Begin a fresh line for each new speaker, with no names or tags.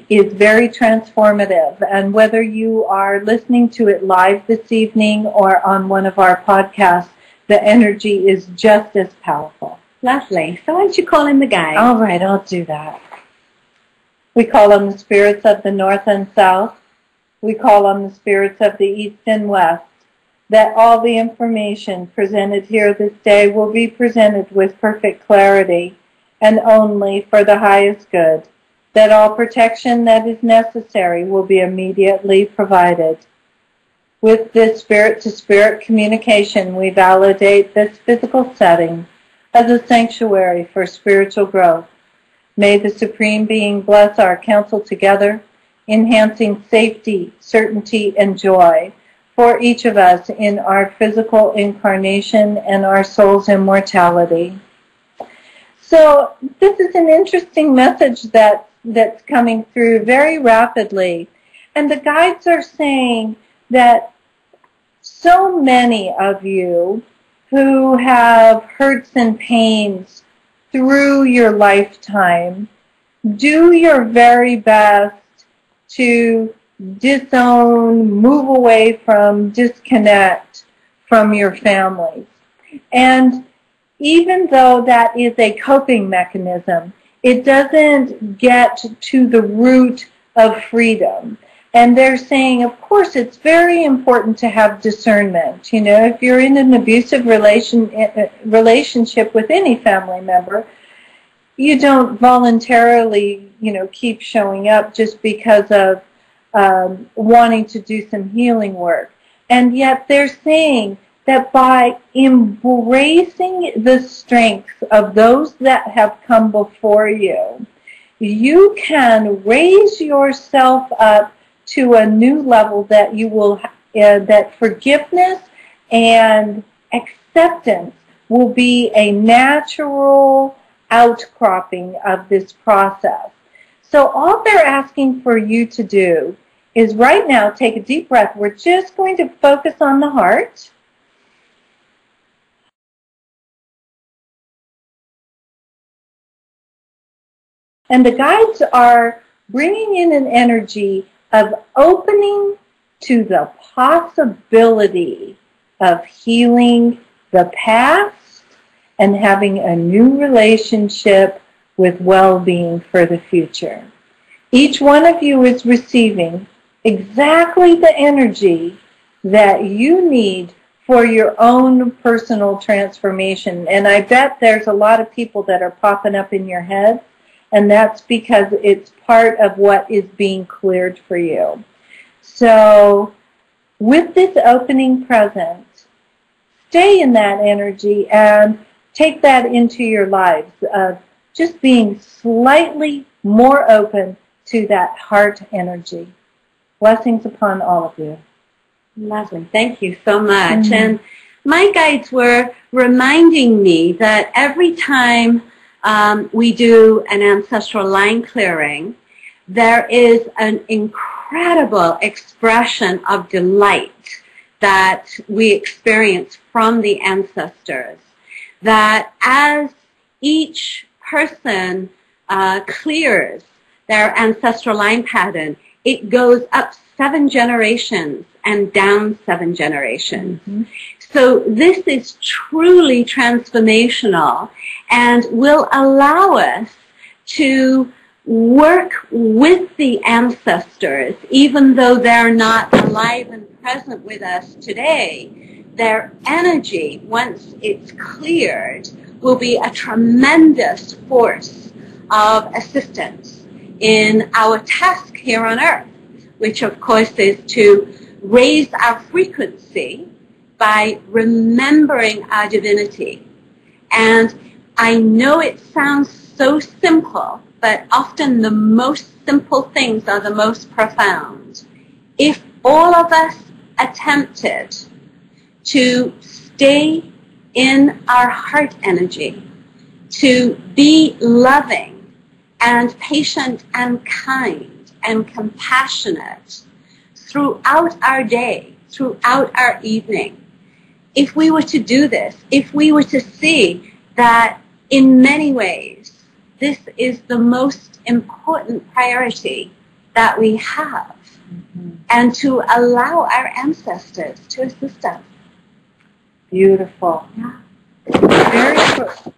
is very transformative. And whether you are listening to it live this evening or on one of our podcasts, the energy is just as powerful.
Lovely. So why don't you call in the guides?
All right, I'll do that. We call on the spirits of the north and south. We call on the spirits of the east and west, that all the information presented here this day will be presented with perfect clarity and only for the highest good, that all protection that is necessary will be immediately provided. With this spirit-to-spirit communication, we validate this physical setting as a sanctuary for spiritual growth. May the Supreme Being bless our counsel together, enhancing safety, certainty, and joy for each of us in our physical incarnation and our soul's immortality. So this is an interesting message that's coming through very rapidly. And the guides are saying that so many of you who have hurts and pains through your lifetime, do your very best to disown, move away from, disconnect from your families. And even though that is a coping mechanism, it doesn't get to the root of freedom. And they're saying, of course, it's very important to have discernment. You know, if you're in an abusive relationship with any family member, you don't voluntarily, keep showing up just because of wanting to do some healing work. And yet they're saying that by embracing the strengths of those that have come before you, you can raise yourself up to a new level that you will, that forgiveness and acceptance will be a natural outcropping of this process. So all they're asking for you to do is right now take a deep breath. We're just going to focus on the heart. And the guides are bringing in an energy of opening to the possibility of healing the past and having a new relationship with well-being for the future. Each one of you is receiving exactly the energy that you need for your own personal transformation. And I bet there's a lot of people that are popping up in your head, and that's because it's part of what is being cleared for you. So with this opening present, stay in that energy and take that into your lives of just being slightly more open to that heart energy. Blessings upon all of you.
Lovely. Thank you so much. Mm-hmm. And my guides were reminding me that every time we do an ancestral line clearing, there is an incredible expression of delight that we experience from the ancestors. That as each person clears their ancestral line pattern, it goes up 7 generations and down 7 generations. Mm-hmm. So this is truly transformational and will allow us to work with the ancestors, even though they're not alive and present with us today. Their energy, once it's cleared, will be a tremendous force of assistance in our task here on Earth, which of course is to raise our frequency by remembering our divinity. And I know it sounds so simple, but often the most simple things are the most profound. If all of us attempted to stay in our heart energy, to be loving and patient and kind and compassionate throughout our day, throughout our evening, if we were to do this, if we were to see that in many ways this is the most important priority that we have and to allow our ancestors to assist us.
Beautiful.
Yeah.
Very